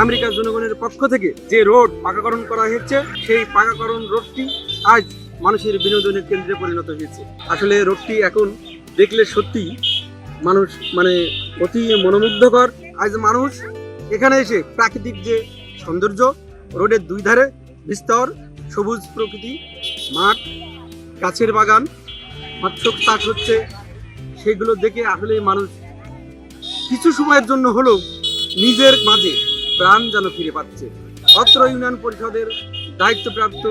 আমেরিকার জনগণের পক্ষ থেকে যে রোড পাকাকরণ করা হয়েছে, সেই পাকাকরণ রোডটি আজ মানুষের বিনোদনের কেন্দ্রে পরিণত হয়েছে। আসলে রোডটি এখন দেখলে সত্যি মানুষ অতি মনোমুগ্ধকর। আজ মানুষ এখানে এসে প্রাকৃতিক যে সৌন্দর্য, রোডের দুই ধারে বিস্তর সবুজ প্রকৃতি, মাঠ, গাছের বাগান, মৎস্য চাষ হচ্ছে, সেগুলো দেখে আসলে মানুষ কিছু সময়ের জন্য হলেও নিজের মাঝে প্রাণ যেন ফিরে পাচ্ছে। অত্র ইউনিয়ন পরিষদের দায়িত্বপ্রাপ্ত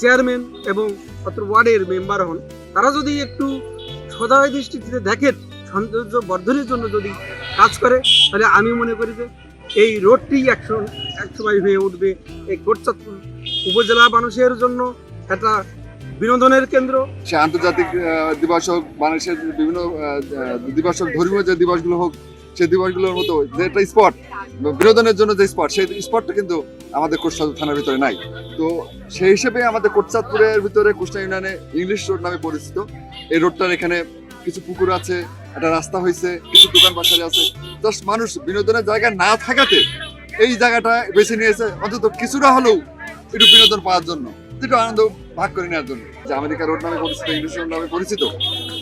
চেয়ারম্যান এবং অত্র ওয়ার্ডের মেম্বার হন, তারা যদি একটু সদয় দৃষ্টিতে দেখেন, সৌন্দর্য বর্ধনের জন্য যদি কাজ করে, তাহলে আমি মনে করি যে এই রোডটি এক সময় হয়ে উঠবে এই কোটচাঁদপুর উপজেলা মানুষের জন্য একটা বিনোদনের কেন্দ্র। সে আন্তর্জাতিক দিবস হোক, বাংলাদেশের বিভিন্ন দিবস হোক, ধর্মীয় যে দিবসগুলো হোক, সেই দিবসগুলোর মতো যে একটা স্পট বিনোদনের জন্য যে স্পট, সেই স্পটটা কিন্তু আমাদের কোটচাঁদপুর থানার ভিতরে নাই। তো সেই হিসেবে আমাদের কোটচাঁদপুরের ভিতরে কুষ্টিয়া ইউনিয়নে ইংলিশ রোড নামে পরিচিত এই রোডটার এখানে কিছু পুকুর আছে, একটা রাস্তা হয়েছে, কিছু দোকান বাসারি আছে। জাস্ট মানুষ বিনোদনের জায়গা না থাকাতে এই জায়গাটা বেছে নিয়েছে অন্তত কিছুটা হলেও একটু বিনোদন পাওয়ার জন্য, একটু আনন্দ ভাগ করে নেওয়ার জন্য। যে আমেরিকা রোড নামে পরিচিত, ইংলিশ রোড নামে পরিচিত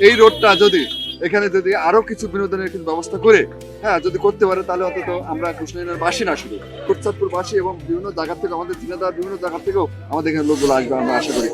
এই রোডটা যদি এখানে যদি আরো কিছু বিনোদনের কিছু ব্যবস্থা করে যদি করতে পারে, তাহলে অন্তত আমরা কুষ্টিয়ার বাসী না, শুধু কোটচাঁদপুর বাসী এবং বিভিন্ন জায়গা থেকে, আমাদের ঝিনাইদহ বিভিন্ন জায়গা থেকেও আমাদের এখানে লোকগুলো আসবে আমরা আশা করি।